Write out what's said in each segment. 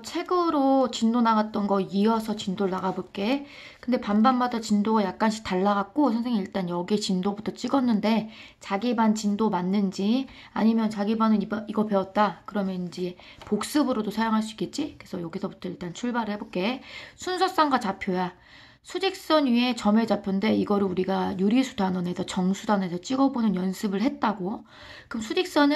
책으로 진도 나갔던 거 이어서 진도를 나가볼게. 근데 반반마다 진도가 약간씩 달라갖고 선생님 일단 여기 진도부터 찍었는데 자기 반 진도 맞는지 아니면 자기 반은 이거 배웠다 그러면 이제 복습으로도 사용할 수 있겠지? 그래서 여기서부터 일단 출발을 해볼게. 순서쌍과 좌표야. 수직선 위에 점의 좌표인데 이거를 우리가 유리수 단원에서 정수단원에서 찍어보는 연습을 했다고. 그럼 수직선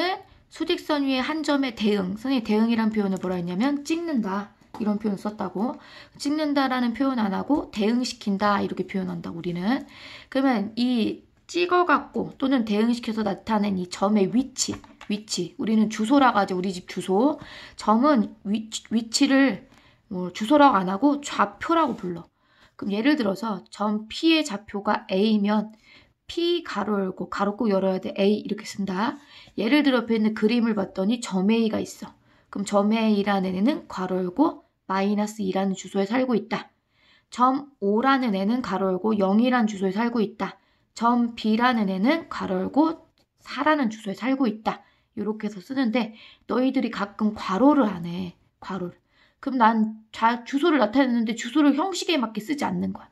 위에 한 점의 대응. 선생님이 대응이란 표현을 뭐라 했냐면 찍는다. 이런 표현 썼다고. 찍는다라는 표현 안 하고 대응시킨다. 이렇게 표현한다, 우리는. 그러면 이 찍어갖고 또는 대응시켜서 나타낸 이 점의 위치. 우리는 주소라고 하죠. 우리 집 주소. 점은 위치를 주소라고 안 하고 좌표라고 불러. 그럼 예를 들어서 점 P의 좌표가 A면 P 가로 열고 가로 꼭 열어야 돼. A 이렇게 쓴다. 예를 들어 옆에 있는 그림을 봤더니 점 A가 있어. 그럼 점 A라는 애는 가로 열고 마이너스 2라는 주소에 살고 있다. 점 O라는 애는 가로 열고 0이라는 주소에 살고 있다. 점 B라는 애는 가로 열고 4라는 주소에 살고 있다. 이렇게 해서 쓰는데 너희들이 가끔 괄호를 안 해. 괄호를. 그럼 난 주소를 나타냈는데 주소를 형식에 맞게 쓰지 않는 거야.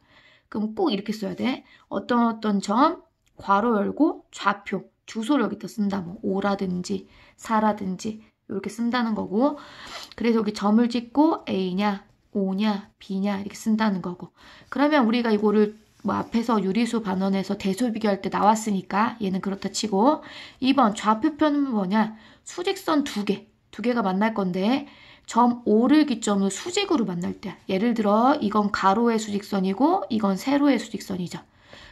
그럼 꼭 이렇게 써야 돼. 어떤 점, 괄호 열고 좌표, 주소를 여기다 쓴다. 뭐 5라든지 4라든지 이렇게 쓴다는 거고. 그래서 여기 점을 찍고 A냐, O냐, B냐 이렇게 쓴다는 거고. 그러면 우리가 이거를 뭐 앞에서 유리수 반원에서 대소 비교할 때 나왔으니까 얘는 그렇다 치고 2번 좌표표는 뭐냐? 수직선 두 개가 만날 건데 점 O를 기점으로 수직으로 만날 때 예를 들어 이건 가로의 수직선이고 이건 세로의 수직선이죠.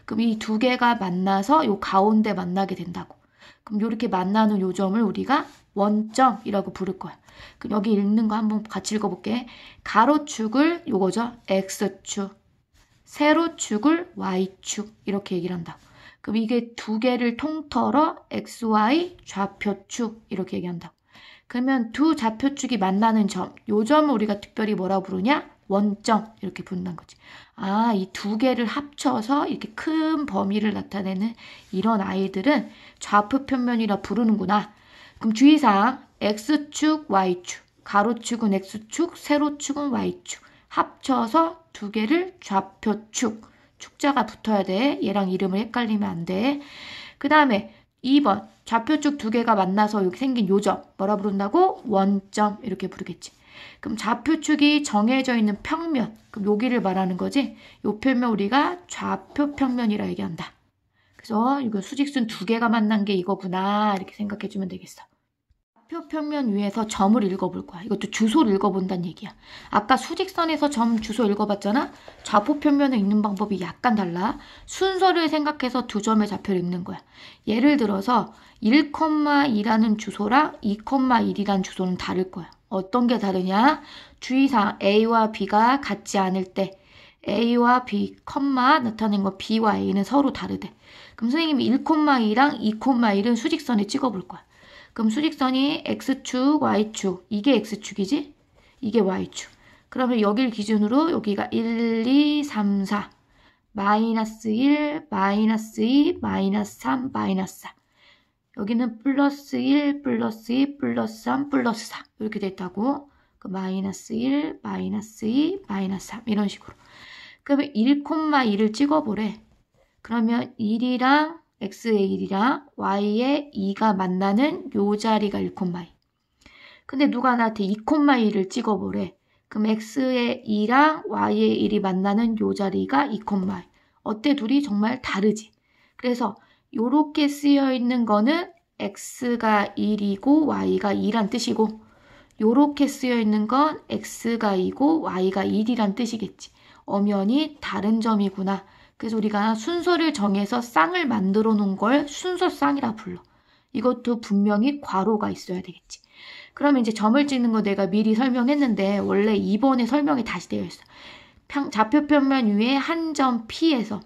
그럼 이 두 개가 만나서 요 가운데 만나게 된다고. 그럼 이렇게 만나는 요 점을 우리가 원점이라고 부를 거야. 그럼 여기 읽는 거 한번 같이 읽어볼게. 가로축을 요거죠. X축, 세로축을 Y축 이렇게 얘기를 한다. 그럼 이게 두 개를 통틀어 XY 좌표축 이렇게 얘기한다. 그러면 두 좌표축이 만나는 점, 요 점을 우리가 특별히 뭐라 부르냐? 원점 이렇게 부른다는 거지. 아, 이 두 개를 합쳐서 이렇게 큰 범위를 나타내는 이런 아이들은 좌표 평면이라 부르는구나. 그럼 주의사항 X축, Y축, 가로축은 X축, 세로축은 Y축 합쳐서 두 개를 좌표축, 축자가 붙어야 돼. 얘랑 이름을 헷갈리면 안 돼. 그 다음에 2번 좌표축 두 개가 만나서 여기 생긴 요점 뭐라 부른다고? 원점 이렇게 부르겠지. 그럼 좌표축이 정해져 있는 평면 그럼 여기를 말하는 거지. 요 평면 우리가 좌표 평면이라 얘기한다. 그래서 이거 수직선 두 개가 만난 게 이거구나 이렇게 생각해 주면 되겠어. 좌표 평면 위에서 점을 읽어볼 거야. 이것도 주소를 읽어본다는 얘기야. 아까 수직선에서 점 주소 읽어봤잖아. 좌표 평면을 읽는 방법이 약간 달라. 순서를 생각해서 두 점의 좌표를 읽는 거야. 예를 들어서 1,2라는 주소랑 2,1이라는 주소는 다를 거야. 어떤 게 다르냐? 주의사항 A와 B가 같지 않을 때 A와 B, 나타낸 거 B와 A는 서로 다르대. 그럼 선생님이 1,2랑 2,1은 수직선에 찍어볼 거야. 그럼 수직선이 X축, Y축. 이게 X축이지? 이게 Y축. 그러면 여기를 기준으로 여기가 1, 2, 3, 4. 마이너스 1, 마이너스 2, 마이너스 3, 마이너스 4. 여기는 플러스 1, 플러스 2, 플러스 3, 플러스 4. 이렇게 됐다고. 그 마이너스 1, 마이너스 2, 마이너스 3. 이런 식으로. 그러면 1,2를 찍어보래. 그러면 1이랑 X의 1이랑 Y의 2가 만나는 요 자리가 1,2. 근데 누가 나한테 2,2를 찍어보래. 그럼 X의 2랑 Y의 1이 만나는 요 자리가 2,2. 어때? 둘이 정말 다르지. 그래서 요렇게 쓰여 있는 거는 X가 1이고 Y가 2란 뜻이고 요렇게 쓰여 있는 건 X가 2고 Y가 1이란 뜻이겠지. 엄연히 다른 점이구나. 그래서 우리가 순서를 정해서 쌍을 만들어 놓은 걸 순서쌍이라 불러. 이것도 분명히 괄호가 있어야 되겠지. 그러면 이제 점을 찍는 거 내가 미리 설명했는데 원래 2번에 설명이 다시 되어 있어. 좌표 평면 위에 한 점 P에서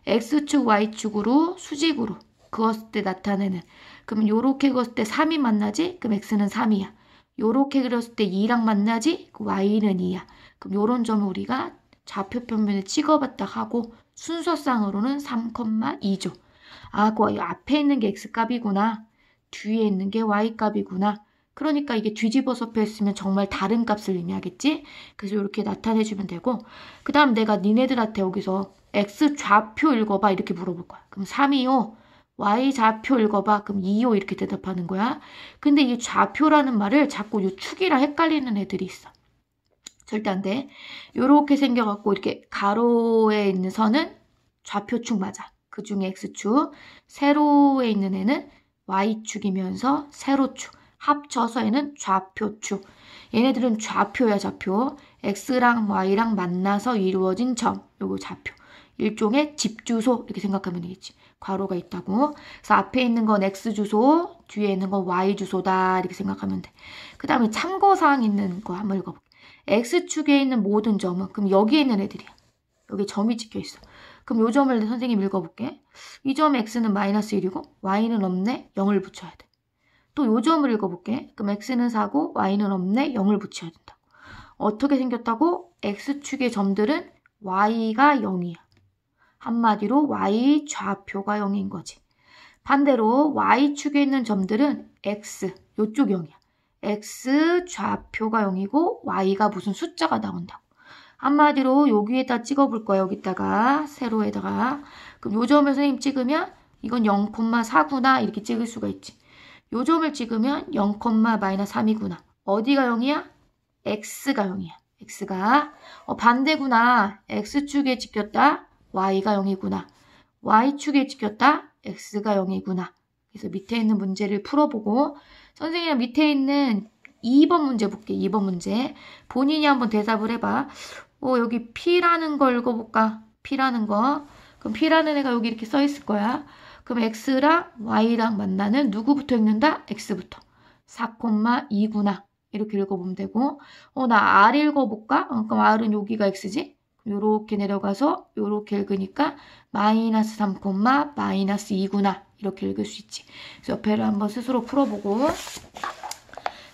X축, Y축으로 수직으로 그었을 때 나타내는 그러면 요렇게 그었을 때 3이 만나지? 그럼 X는 3이야. 요렇게 그렸을 때 2랑 만나지? Y는 2야. 그럼 요런 점을 우리가 좌표 평면에 찍어봤다 하고 순서쌍으로는 3,2죠. 아, 그 앞에 있는 게 X값이구나. 뒤에 있는 게 Y값이구나. 그러니까 이게 뒤집어서 표했으면 정말 다른 값을 의미하겠지? 그래서 이렇게 나타내주면 되고, 그 다음 내가 니네들한테 여기서 x 좌표 읽어봐 이렇게 물어볼 거야. 그럼 3이요. y 좌표 읽어봐. 그럼 2요. 이렇게 대답하는 거야. 근데 이 좌표라는 말을 자꾸 이 축이랑 헷갈리는 애들이 있어. 절대 안 돼. 요렇게 생겨갖고 이렇게 가로에 있는 선은 좌표축 맞아. 그 중에 x축. 세로에 있는 애는 y축이면서 세로축. 합쳐서 얘는 좌표축. 얘네들은 좌표야, 좌표. x랑 y랑 만나서 이루어진 점. 요거 좌표. 일종의 집주소 이렇게 생각하면 되겠지. 괄호가 있다고. 그래서 앞에 있는 건 x주소, 뒤에 있는 건 y주소다 이렇게 생각하면 돼. 그 다음에 참고사항 있는 거 한번 읽어볼게. x축에 있는 모든 점은 그럼 여기에 있는 애들이야. 여기 점이 찍혀 있어. 그럼 요 점을 선생님 읽어볼게. 이 점 x는 마이너스 1이고 y는 없네. 0을 붙여야 돼. 또 요 점을 읽어볼게. 그럼 x는 4고 y는 없네. 0을 붙여야 된다. 어떻게 생겼다고? x축의 점들은 y가 0이야. 한마디로 y 좌표가 0인 거지. 반대로 y축에 있는 점들은 x, 요쪽 0이야. x 좌표가 0이고 y가 무슨 숫자가 나온다고. 한마디로 여기에다 찍어볼 거야. 여기다가 세로에다가. 그럼 요 점을 선생님 찍으면 이건 0,4구나 이렇게 찍을 수가 있지. 요 점을 찍으면 0,-3이구나. 어디가 0이야? x가 0이야. x가 반대구나. x축에 찍혔다. y가 0이구나. y축에 찍혔다. x가 0이구나. 그래서 밑에 있는 문제를 풀어보고 선생님 밑에 있는 2번 문제 볼게. 2번 문제. 본인이 한번 대답을 해봐. 여기 P라는 걸 읽어볼까? P라는 거. 그럼 P라는 애가 여기 이렇게 써 있을 거야. 그럼 X랑 Y랑 만나는 누구부터 읽는다? X부터. 4,2구나. 이렇게 읽어보면 되고. 나 R 읽어볼까? 그럼 R은 여기가 X지? 요렇게 내려가서 요렇게 읽으니까 마이너스 3, 마이너스 2구나. 이렇게 읽을 수 있지. 그래서 옆에를 한번 스스로 풀어보고.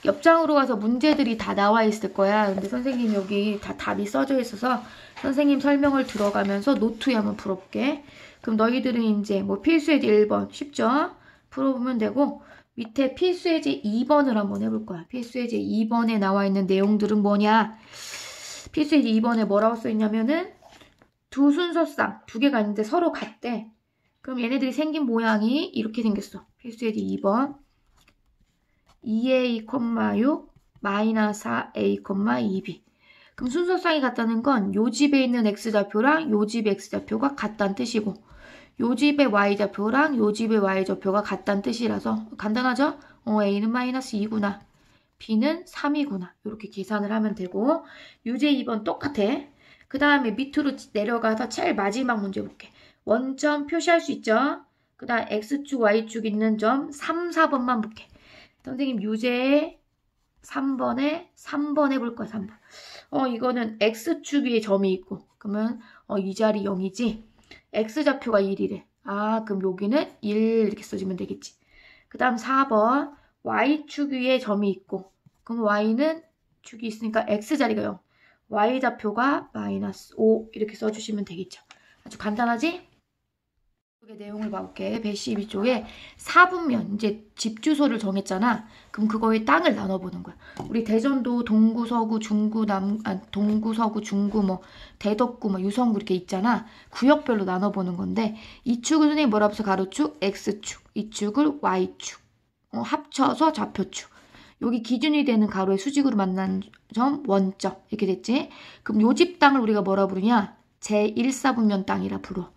옆장으로 가서 문제들이 다 나와 있을 거야. 근데 선생님 여기 다 답이 써져 있어서 선생님 설명을 들어가면서 노트에 한번 풀어볼게. 그럼 너희들은 이제 뭐 필수예제 1번 쉽죠? 풀어보면 되고 밑에 필수예제 2번을 한번 해볼 거야. 필수예제 2번에 나와 있는 내용들은 뭐냐? 필수예제 2번에 뭐라고 써있냐면은 두 순서쌍 두 개가 있는데 서로 같대. 그럼 얘네들이 생긴 모양이 이렇게 생겼어. 필수예제 2번. 2a,6 마이너스 4a, 2b. 그럼 순서쌍이 같다는 건 요 집에 있는 x좌표랑 요 집의 x좌표가 같다는 뜻이고 요 집의 y좌표랑 요 집의 y좌표가 같다는 뜻이라서 간단하죠? a는 마이너스 2구나. b는 3이구나. 이렇게 계산을 하면 되고 유제 2번 똑같아. 그 다음에 밑으로 내려가서 제일 마지막 문제 볼게. 원점 표시할 수 있죠? 그 다음 x축, y축 있는 점 3, 4번만 볼게. 선생님 유제 3번에 3번 해볼 거야. 3번. 이거는 x축 위에 점이 있고 그러면 이 자리 0이지. x좌표가 1이래. 그럼 여기는 1 이렇게 써주면 되겠지. 그 다음 4번 y축 위에 점이 있고 그럼 y는 축이 있으니까 x자리가 0. y좌표가 마이너스 5 이렇게 써주시면 되겠죠. 아주 간단하지? 내용을 봐볼게. 112쪽에 4분면 이제 집 주소를 정했잖아. 그럼 그거에 땅을 나눠보는 거야. 우리 대전도 동구, 서구, 중구, 동구, 서구, 중구, 뭐 대덕구, 뭐 유성구 이렇게 있잖아. 구역별로 나눠보는 건데 이 축을 선생님 뭐라 해서 가로축? x축. 이 축을 y축. 합쳐서 좌표축. 여기 기준이 되는 가로의 수직으로 만난 점 원점 이렇게 됐지. 그럼 요 집 땅을 우리가 뭐라 부르냐? 제1사분면 땅이라 불러.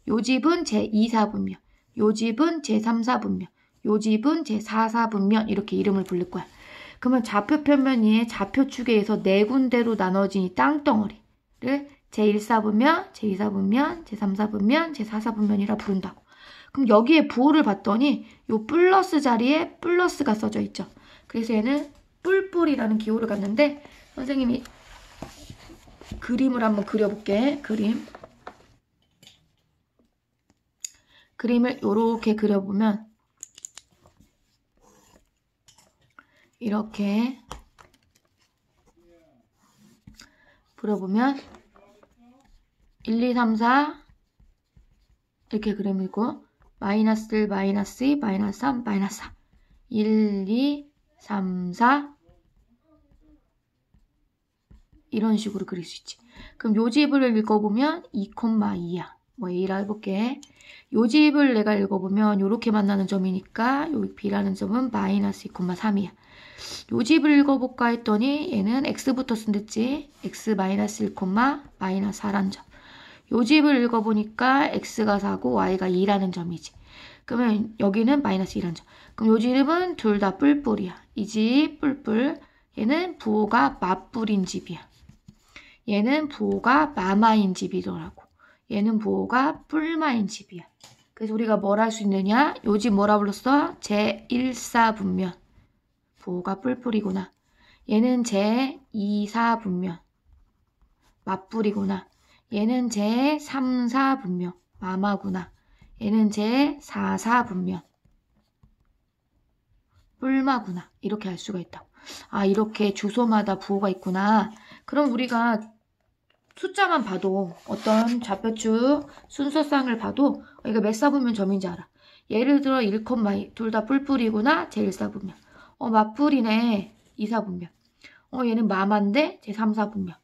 요 집은 제2사분면, 요 집은 제3사분면, 요 집은 제4사분면 이렇게 이름을 부를 거야. 그러면 좌표평면 위에 좌표축에 의해서 네 군데로 나눠진 이 땅덩어리를 제1사분면, 제2사분면, 제3사분면, 제4사분면이라 부른다고. 그럼 여기에 부호를 봤더니 요 플러스 자리에 플러스가 써져 있죠. 그래서 얘는 뿔뿔이라는 기호를 갖는데 선생님이 그림을 한번 그려볼게. 그림을 이렇게 그려보면 이렇게 그려보면 1, 2, 3, 4 이렇게 그림이고 마이너스 1, 마이너스 2, 마이너스 3, 마이너스 4 1, 2, 3, 4 이런 식으로 그릴 수 있지. 그럼 요 집을 읽어보면 2,2야. 뭐 A라 해볼게. 요 집을 내가 읽어보면 요렇게 만나는 점이니까 요 B라는 점은 마이너스 2,3이야. 요 집을 읽어볼까 했더니 얘는 X부터 쓴댔지. X 마이너스 1, 마이너스 4라는 점. 요 집을 읽어보니까 X가 4고 Y가 2라는 점이지. 그러면 여기는 마이너스 2라는 점. 그럼 요 집은 둘 다 뿔뿔이야. 이 집 뿔뿔. 얘는 부호가 맞뿔인 집이야. 얘는 부호가 마마인 집이더라고. 얘는 부호가 뿔마인 집이야. 그래서 우리가 뭘 할 수 있느냐? 요 집 뭐라 불렀어? 제1사분면. 부호가 뿔뿔이구나. 얘는 제2사분면. 맞뿔이구나. 얘는 제3사분면. 마마구나. 얘는 제4사분면. 뿔마구나. 이렇게 알 수가 있다고. 아, 이렇게 주소마다 부호가 있구나. 그럼 우리가 숫자만 봐도 어떤 좌표축 순서상을 봐도 이거 몇 사분면 점인지 알아. 예를 들어 1,2 둘 다 뿔뿔이구나. 제1사분면. 맞뿔이네. 2사분면. 얘는 마만데 제3사분면.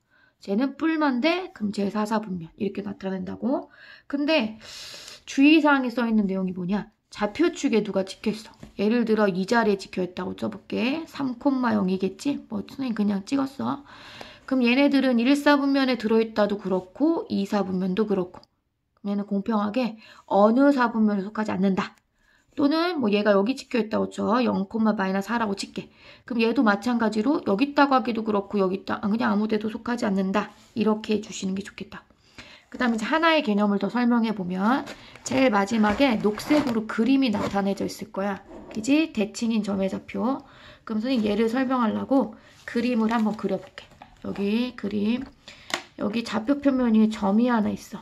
쟤는 뿔만데 그럼 제4사분면. 이렇게 나타낸다고. 근데 주의사항에 써있는 내용이 뭐냐. 좌표축에 누가 찍혀있어. 예를 들어 이 자리에 찍혀있다고 써볼게. 3,0이겠지? 뭐 선생님 그냥 찍었어. 그럼 얘네들은 1사분면에 들어있다도 그렇고 2사분면도 그렇고. 그럼 얘는 공평하게 어느 사분면에 속하지 않는다. 또는 뭐 얘가 여기 찍혀있다고 쳐. 0, 마이너스 4라고 칠게. 그럼 얘도 마찬가지로 여기 있다고 하기도 그렇고 여기 있다. 그냥 아무 데도 속하지 않는다. 이렇게 해주시는 게 좋겠다. 그 다음에 이제 하나의 개념을 더 설명해보면 제일 마지막에 녹색으로 그림이 나타내져 있을 거야. 그지? 대칭인 점의 좌표. 그럼 선생님 얘를 설명하려고 그림을 한번 그려볼게. 여기 그림. 여기 좌표 표면 위에 점이 하나 있어.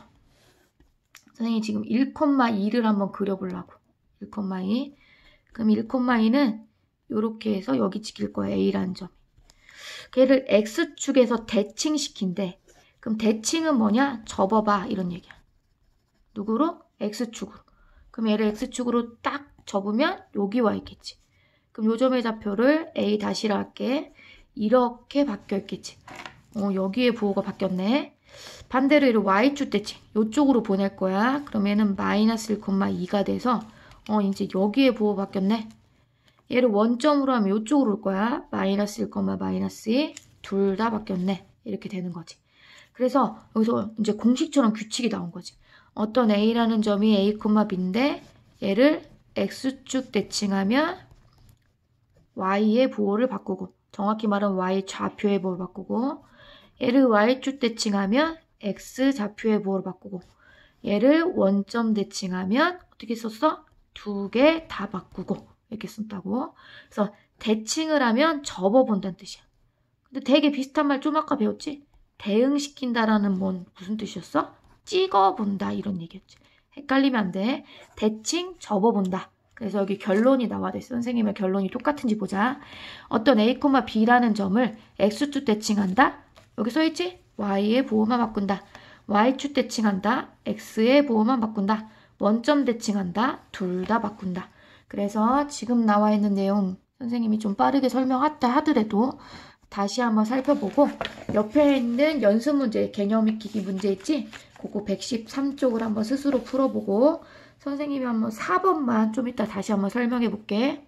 선생님 지금 1,2를 한번 그려보려고. 1,2. 그럼 1,2는 이렇게 해서 여기 찍힐 거야. A라는 점. 걔를 X축에서 대칭시킨대. 그럼 대칭은 뭐냐? 접어봐. 이런 얘기야. 누구로? X축으로. 그럼 얘를 X축으로 딱 접으면 여기 와 있겠지. 그럼 요 점의 좌표를 A-라 할게. 이렇게 바뀌어 있겠지. 여기에 부호가 바뀌었네. 반대로 얘를 Y축 대칭. 요쪽으로 보낼 거야. 그럼 얘는 마이너스 1,2가 돼서 이제 여기에 부호 바뀌었네. 얘를 원점으로 하면 요쪽으로 올 거야. 마이너스 1, 마이너스 2. 둘 다 바뀌었네. 이렇게 되는 거지. 그래서 여기서 이제 공식처럼 규칙이 나온 거지. 어떤 A라는 점이 A, B인데 얘를 X축 대칭하면 Y의 부호를 바꾸고 정확히 말하면 Y 좌표의 부호를 바꾸고 얘를 Y축 대칭하면 X 좌표의 부호를 바꾸고 얘를 원점 대칭하면 어떻게 썼어? 두 개 다 바꾸고 이렇게 쓴다고. 그래서 대칭을 하면 접어본다는 뜻이야. 근데 되게 비슷한 말 좀 아까 배웠지? 대응시킨다라는 무슨 뜻이었어? 찍어본다 이런 얘기였지. 헷갈리면 안 돼. 대칭 접어본다. 그래서 여기 결론이 나와 있어. 선생님의 결론이 똑같은지 보자. 어떤 A, B라는 점을 X축 대칭한다. 여기 써있지? Y의 부호만 바꾼다. Y축 대칭한다. X의 부호만 바꾼다. 원점 대칭한다. 둘 다 바꾼다. 그래서 지금 나와 있는 내용 선생님이 좀 빠르게 설명했다 하더라도 다시 한번 살펴보고 옆에 있는 연습 문제, 개념 익히기 문제 있지? 그거 113쪽을 한번 스스로 풀어보고 선생님이 한번 4번만 좀 이따 다시 한번 설명해 볼게.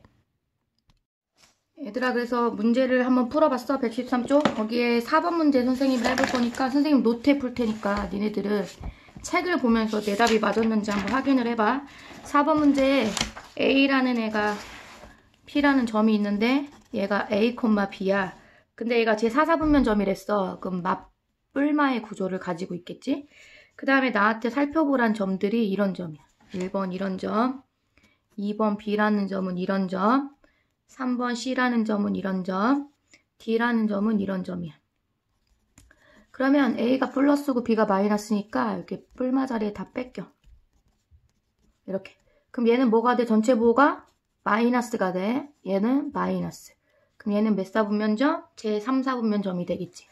얘들아 그래서 문제를 한번 풀어봤어. 113쪽. 거기에 4번 문제 선생님이 해볼 거니까 선생님 노트에 풀 테니까 니네들은 책을 보면서 내 답이 맞았는지 한번 확인을 해봐. 4번 문제에 A라는 애가 P라는 점이 있는데 얘가 A, B야. 근데 얘가 제4사분면 점이랬어. 그럼 맞뿔마의 구조를 가지고 있겠지? 그 다음에 나한테 살펴보란 점들이 이런 점이야. 1번 이런 점, 2번 B라는 점은 이런 점, 3번 C라는 점은 이런 점, D라는 점은 이런 점이야. 그러면 A가 플러스고 B가 마이너스니까 이렇게 뿔마 자리에 다 뺏겨. 이렇게. 그럼 얘는 뭐가 돼? 전체 부호가 마이너스가 돼. 얘는 마이너스. 그럼 얘는 몇 사분면점? 제3사분면점이 되겠지.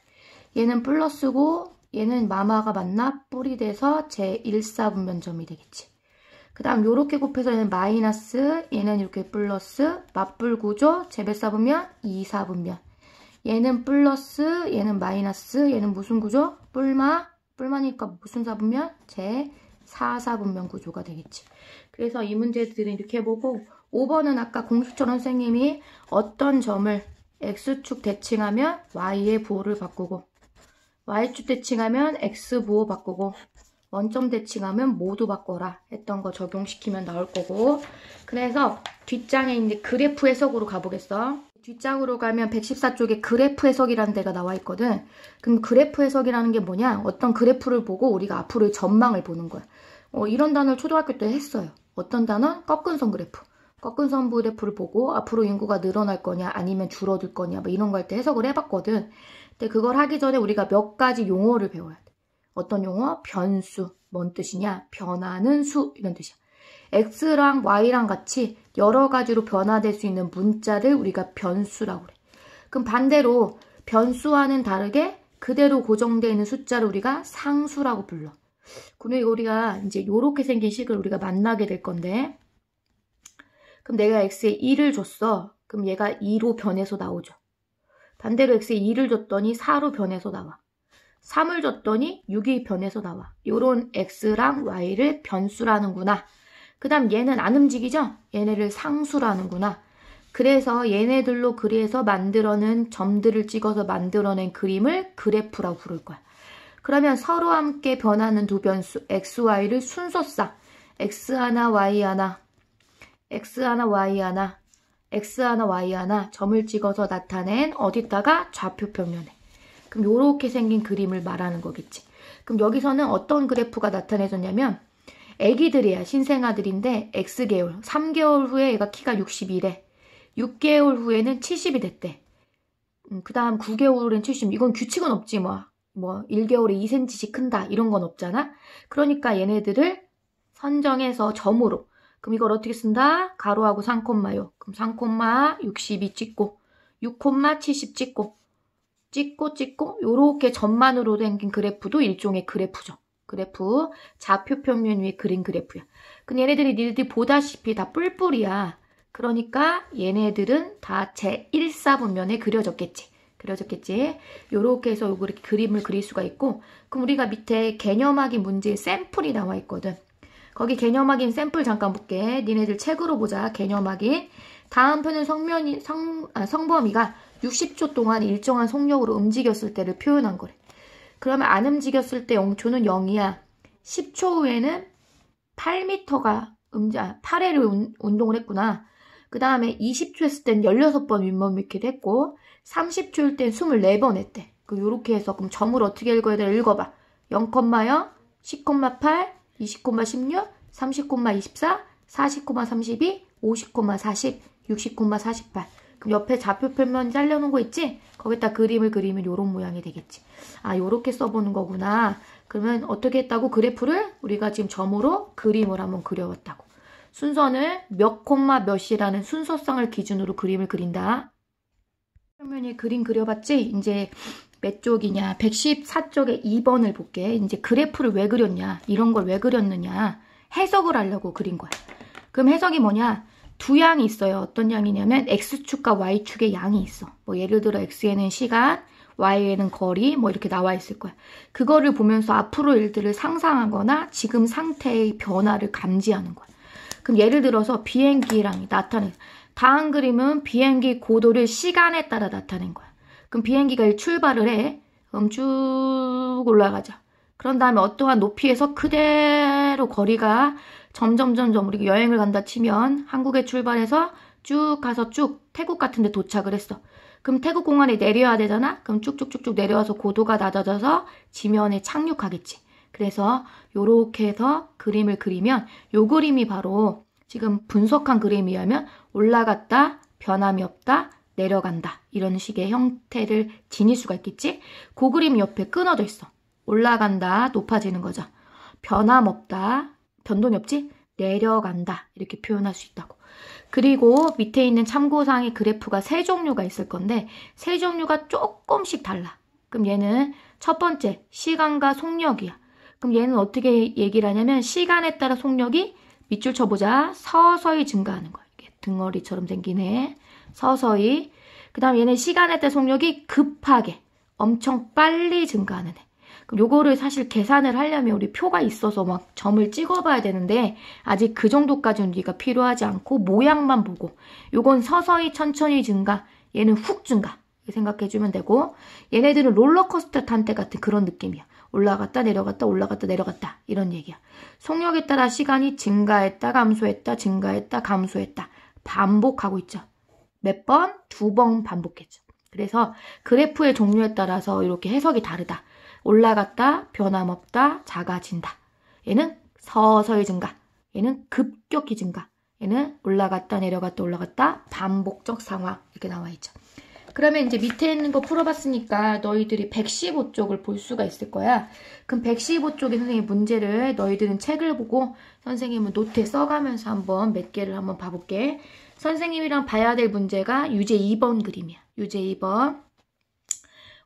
얘는 플러스고 얘는 마마가 맞나? 뿔이 돼서 제1사분면점이 되겠지. 그 다음 요렇게 곱해서 얘는 마이너스, 얘는 이렇게 플러스, 맞불 구조, 제배 쏴보면 2, 4분면. 얘는 플러스, 얘는 마이너스, 얘는 무슨 구조? 뿔마니까 무슨 4분면? 제 4, 4분면 구조가 되겠지. 그래서 이 문제들은 이렇게 해보고 5번은 아까 공식처럼 선생님이 어떤 점을 X축 대칭하면 Y의 부호를 바꾸고 Y축 대칭하면 X 부호 바꾸고 원점 대칭하면 모두 바꿔라 했던 거 적용시키면 나올 거고 그래서 뒷장에 이제 그래프 해석으로 가보겠어. 뒷장으로 가면 114쪽에 그래프 해석이라는 데가 나와 있거든. 그럼 그래프 해석이라는 게 뭐냐? 어떤 그래프를 보고 우리가 앞으로의 전망을 보는 거야. 이런 단어를 초등학교 때 했어요. 어떤 단어? 꺾은선 그래프. 꺾은선 그래프를 보고 앞으로 인구가 늘어날 거냐 아니면 줄어들 거냐 뭐 이런 거 할 때 해석을 해봤거든. 근데 그걸 하기 전에 우리가 몇 가지 용어를 배워야 돼. 어떤 용어? 변수. 뭔 뜻이냐? 변하는 수 이런 뜻이야. X랑 Y랑 같이 여러 가지로 변화될 수 있는 문자를 우리가 변수라고 그래. 그럼 반대로 변수와는 다르게 그대로 고정되어 있는 숫자를 우리가 상수라고 불러. 그럼 우리가 이제 이렇게 생긴 식을 우리가 만나게 될 건데 그럼 내가 X에 2를 줬어. 그럼 얘가 2로 변해서 나오죠. 반대로 X에 2를 줬더니 4로 변해서 나와. 3을 줬더니 6이 변해서 나와. 요런 X랑 Y를 변수라는구나. 그 다음 얘는 안 움직이죠? 얘네를 상수라는구나. 그래서 얘네들로 그래서 만들어낸 점들을 찍어서 만들어낸 그림을 그래프라고 부를 거야. 그러면 서로 함께 변하는 두 변수 X, Y를 순서상 X 하나, Y 하나, X 하나, Y 하나, X 하나, Y 하나 점을 찍어서 나타낸 어디다가 좌표 평면에. 그럼 요렇게 생긴 그림을 말하는 거겠지. 그럼 여기서는 어떤 그래프가 나타내졌냐면 애기들이야. 신생아들인데 X개월. 3개월 후에 얘가 키가 60이래. 6개월 후에는 70이 됐대. 그 다음 9개월 후엔 70. 이건 규칙은 없지 뭐 1개월에 2cm씩 큰다. 이런 건 없잖아. 그러니까 얘네들을 선정해서 점으로. 그럼 이걸 어떻게 쓴다? 가로하고 3콤마요. 그럼 3,62 찍고 6,70 찍고 요렇게 점만으로 생긴 그래프도 일종의 그래프죠. 그래프, 좌표 평면 위에 그린 그래프야. 근데 얘네들이 니들이 보다시피 다 뿔뿔이야. 그러니까 얘네들은 다 제1사분면에 그려졌겠지. 요렇게 해서 이렇게 그림을 그릴 수가 있고 그럼 우리가 밑에 개념학인 문제에 샘플이 나와 있거든. 거기 개념학인 샘플 잠깐 볼게. 니네들 책으로 보자. 개념학인. 다음 편은 성범이가 60초 동안 일정한 속력으로 움직였을 때를 표현한 거래. 그러면 안 움직였을 때 0초는 0이야. 10초 후에는 8m가 8회를 운동을 했구나. 그 다음에 20초 했을 땐 16번 윗몸 밀기를 했고 30초일 땐 24번 했대. 요렇게 해서 그럼 점을 어떻게 읽어야 돼? 읽어봐. 0,0, 10,8, 20,16, 30,24, 40,32, 50,40, 60,48. 그럼 옆에 좌표 평면 잘려놓은 거 있지? 거기다 그림을 그리면 요런 모양이 되겠지. 아, 요렇게 써보는 거구나. 그러면 어떻게 했다고? 그래프를 우리가 지금 점으로 그림을 한번 그려왔다고. 순서는 몇 콤마 몇이라는 순서상을 기준으로 그림을 그린다. 평면에 그림 그려봤지? 이제 몇 쪽이냐? 114쪽에 2번을 볼게. 이제 그래프를 왜 그렸냐? 이런 걸 왜 그렸느냐? 해석을 하려고 그린 거야. 그럼 해석이 뭐냐? 두 양이 있어요. 어떤 양이냐면 X축과 Y축의 양이 있어. 뭐 예를 들어 X에는 시간, Y에는 거리 뭐 이렇게 나와 있을 거야. 그거를 보면서 앞으로 일들을 상상하거나 지금 상태의 변화를 감지하는 거야. 그럼 예를 들어서 비행기랑 나타내. 다음 그림은 비행기 고도를 시간에 따라 나타낸 거야. 그럼 비행기가 출발을 해. 그럼 쭉 올라가자. 그런 다음에 어떠한 높이에서 그대로 거리가 점점 우리가 여행을 간다 치면 한국에 출발해서 쭉 가서 쭉 태국 같은 데 도착을 했어. 그럼 태국 공항에 내려야 되잖아? 그럼 쭉쭉쭉쭉 내려와서 고도가 낮아져서 지면에 착륙하겠지. 그래서 요렇게 해서 그림을 그리면 요 그림이 바로 지금 분석한 그림에 의하면 올라갔다, 변함이 없다, 내려간다. 이런 식의 형태를 지닐 수가 있겠지? 그 그림 옆에 끊어져 있어. 올라간다, 높아지는 거죠. 변함없다, 변동이 없지? 내려간다. 이렇게 표현할 수 있다고. 그리고 밑에 있는 참고사항의 그래프가 세 종류가 있을 건데 세 종류가 조금씩 달라. 그럼 얘는 첫 번째, 시간과 속력이야. 그럼 얘는 어떻게 얘기를 하냐면 시간에 따라 속력이 밑줄 쳐보자. 서서히 증가하는 거야. 이게 등어리처럼 생기네. 서서히. 그 다음 얘는 시간에 따라 속력이 급하게 엄청 빨리 증가하는 애. 그럼 요거를 사실 계산을 하려면 우리 표가 있어서 막 점을 찍어봐야 되는데 아직 그 정도까지는 우리가 필요하지 않고 모양만 보고 요건 서서히 천천히 증가, 얘는 훅 증가 이렇게 생각해주면 되고 얘네들은 롤러코스터 탄 때 같은 그런 느낌이야. 올라갔다 내려갔다 올라갔다 내려갔다 이런 얘기야. 속력에 따라 시간이 증가했다 감소했다 증가했다 감소했다 반복하고 있죠. 몇 번? 2번 반복했죠. 그래서 그래프의 종류에 따라서 이렇게 해석이 다르다. 올라갔다, 변함없다, 작아진다. 얘는 서서히 증가. 얘는 급격히 증가. 얘는 올라갔다, 내려갔다, 올라갔다, 반복적 상황. 이렇게 나와 있죠. 그러면 이제 밑에 있는 거 풀어봤으니까 너희들이 115쪽을 볼 수가 있을 거야. 그럼 115쪽의 선생님 문제를 너희들은 책을 보고 선생님은 노트에 써가면서 한번 몇 개를 한번 봐볼게. 선생님이랑 봐야 될 문제가 유제 2번 그림이야. 유제 2번.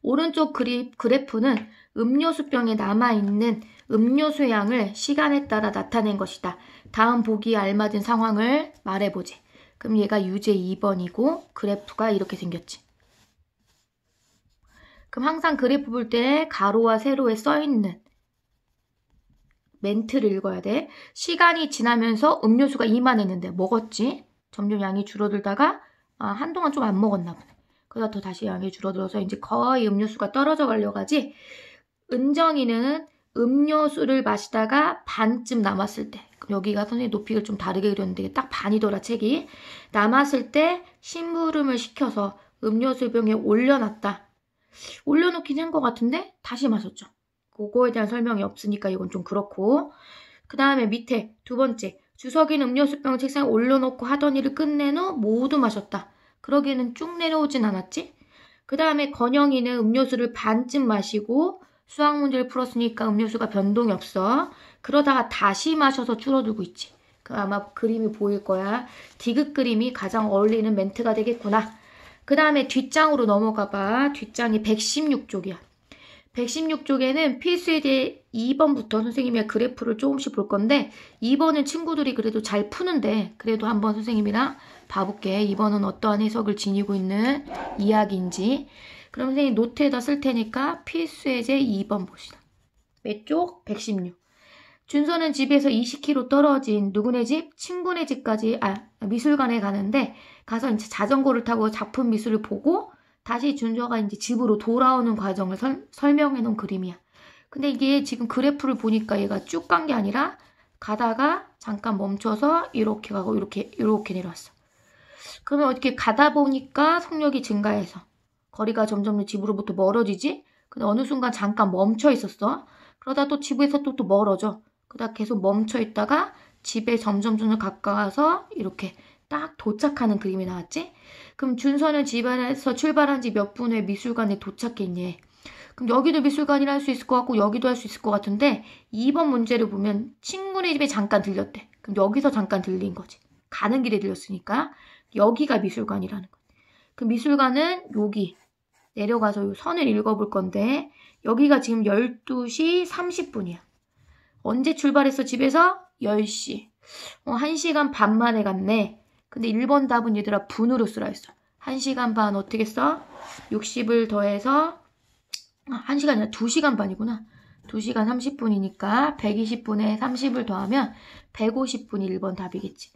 오른쪽 그래프는 음료수병에 남아있는 음료수 양을 시간에 따라 나타낸 것이다. 다음 보기에 알맞은 상황을 말해보지. 그럼 얘가 유제 2번이고 그래프가 이렇게 생겼지. 그럼 항상 그래프 볼 때 가로와 세로에 써있는 멘트를 읽어야 돼. 시간이 지나면서 음료수가 이만했는데 먹었지. 점점 양이 줄어들다가 한동안 좀 안 먹었나 보네. 그러다 더 다시 양이 줄어들어서 이제 거의 음료수가 떨어져 가려고 하지. 은정이는 음료수를 마시다가 반쯤 남았을 때, 여기가 선생님 높이를 좀 다르게 그렸는데 딱 반이더라 책이. 남았을 때 심부름을 시켜서 음료수병에 올려놨다. 올려놓긴 한 것 같은데 다시 마셨죠. 그거에 대한 설명이 없으니까 이건 좀 그렇고. 그 다음에 밑에 두 번째, 주석이는 음료수병을 책상에 올려놓고 하던 일을 끝낸 후 모두 마셨다. 그러기에는 쭉 내려오진 않았지? 그 다음에 건영이는 음료수를 반쯤 마시고 수학 문제를 풀었으니까 음료수가 변동이 없어. 그러다가 다시 마셔서 줄어들고 있지. 아마 그림이 보일 거야. 디귿 그림이 가장 어울리는 멘트가 되겠구나. 그 다음에 뒷장으로 넘어가 봐. 뒷장이 116쪽이야. 116쪽에는 필수에 대해 2번부터 선생님이 그래프를 조금씩 볼 건데 2번은 친구들이 그래도 잘 푸는데 그래도 한번 선생님이랑 봐볼게. 2번은 어떠한 해석을 지니고 있는 이야기인지. 그럼 선생님 노트에다 쓸 테니까 필수예제 2번 봅시다. 몇 쪽? 116. 준서는 집에서 20km 떨어진 누구네 집? 친구네 집까지 미술관에 가는데 가서 이제 자전거를 타고 작품 미술을 보고 다시 준서가 이제 집으로 돌아오는 과정을 설명해 놓은 그림이야. 근데 이게 지금 그래프를 보니까 얘가 쭉 간 게 아니라 가다가 잠깐 멈춰서 이렇게 가고 이렇게 내려왔어. 그러면 어떻게 가다 보니까 속력이 증가해서 거리가 점점 집으로부터 멀어지지? 근데 어느 순간 잠깐 멈춰 있었어. 그러다 또 집에서 또 멀어져. 그러다 계속 멈춰 있다가 집에 점점 가까워서 이렇게 딱 도착하는 그림이 나왔지? 그럼 준서는 집안에서 출발한 지 몇 분 후에 미술관에 도착했니? 그럼 여기도 미술관이라 할 수 있을 것 같고 여기도 할 수 있을 것 같은데 2번 문제를 보면 친구네 집에 잠깐 들렸대. 그럼 여기서 잠깐 들린 거지. 가는 길에 들렸으니까 여기가 미술관이라는 거야. 그 미술관은 여기 내려가서 이 선을 읽어볼 건데 여기가 지금 12시 30분이야. 언제 출발했어 집에서? 10시. 1시간 반 만에 갔네. 근데 1번 답은 얘들아 분으로 쓰라 했어. 1시간 반 어떻게 써? 60을 더해서 1시간이 아니라 2시간 반이구나. 2시간 30분이니까 120분에 30을 더하면 150분이 1번 답이겠지.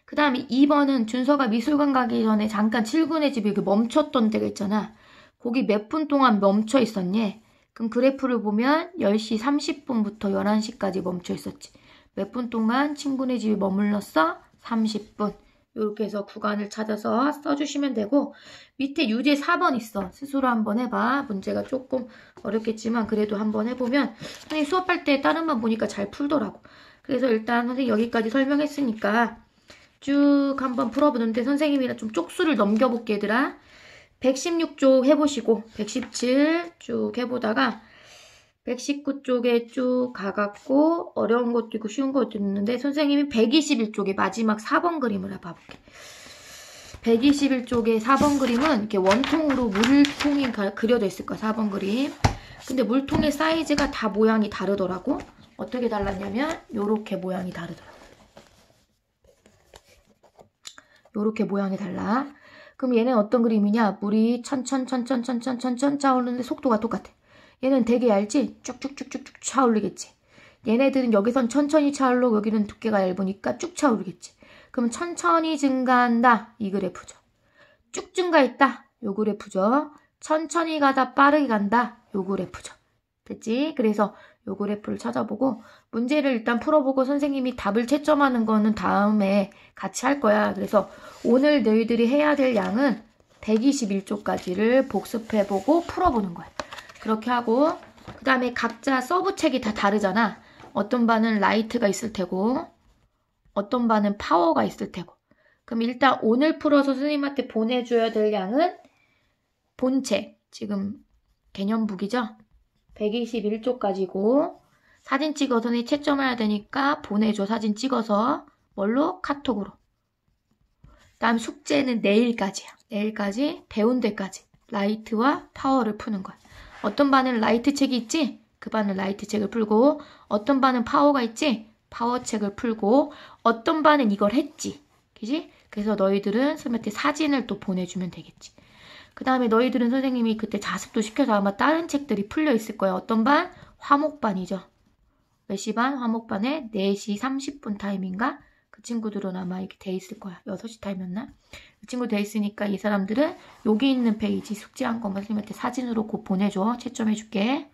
그 다음에 2번은 준서가 미술관 가기 전에 잠깐 칠구네 집에 이렇게 멈췄던 데가 있잖아. 거기 몇 분 동안 멈춰 있었니? 그럼 그래프를 보면 10시 30분부터 11시까지 멈춰 있었지. 몇 분 동안 친구네 집에 머물렀어? 30분. 이렇게 해서 구간을 찾아서 써주시면 되고 밑에 유제 4번 있어. 스스로 한번 해봐. 문제가 조금 어렵겠지만 그래도 한번 해보면 선생님 수업할 때 다른 반 보니까 잘 풀더라고. 그래서 일단 선생님 여기까지 설명했으니까 쭉 한번 풀어보는데 선생님이랑 좀 쪽수를 넘겨볼게 얘들아. 116쪽 해보시고 117 쭉 해보다가 119쪽에 쭉 가갖고 어려운 것도 있고 쉬운 것도 있는데 선생님이 121쪽에 마지막 4번 그림을 봐볼게. 121쪽에 4번 그림은 이렇게 원통으로 물통이 그려져 있을 거야. 4번 그림. 근데 물통의 사이즈가 다 모양이 다르더라고. 어떻게 달랐냐면 요렇게 모양이 다르더라고. 요렇게 모양이 달라. 그럼 얘는 어떤 그림이냐? 물이 천천 차오르는데 속도가 똑같아. 얘는 되게 얇지? 쭉쭉쭉쭉쭉 차오르겠지. 얘네들은 여기선 천천히 차오르고 여기는 두께가 얇으니까 쭉 차오르겠지. 그럼 천천히 증가한다. 이 그래프죠. 쭉 증가했다. 요 그래프죠. 천천히 가다 빠르게 간다. 요 그래프죠. 됐지? 그래서 요 그래프를 찾아보고 문제를 일단 풀어보고 선생님이 답을 채점하는 거는 다음에 같이 할 거야. 그래서 오늘 너희들이 해야 될 양은 121쪽까지를 복습해보고 풀어보는 거야. 그렇게 하고 그 다음에 각자 서브책이 다 다르잖아. 어떤 반은 라이트가 있을 테고 어떤 반은 파워가 있을 테고. 그럼 일단 오늘 풀어서 선생님한테 보내줘야 될 양은 본책, 지금 개념북이죠? 121쪽까지고 사진 찍어서 내 채점해야 되니까 보내줘. 사진 찍어서. 뭘로? 카톡으로. 다음 숙제는 내일까지야. 내일까지 배운 데까지 라이트와 파워를 푸는 거야. 어떤 반은 라이트 책이 있지? 그 반은 라이트 책을 풀고 어떤 반은 파워가 있지? 파워 책을 풀고 어떤 반은 이걸 했지. 그지? 그래서 너희들은 선생님한테 사진을 또 보내주면 되겠지. 그 다음에 너희들은 선생님이 그때 자습도 시켜서 아마 다른 책들이 풀려 있을 거야. 어떤 반? 화목반이죠. 몇 시 반? 화목반에 4시 30분 타임인가? 그 친구들은 아마 이렇게 돼 있을 거야. 6시 타임이었나? 그 친구 돼 있으니까 이 사람들은 여기 있는 페이지 숙제한 것만 선생님한테 사진으로 곧 보내줘. 채점해줄게.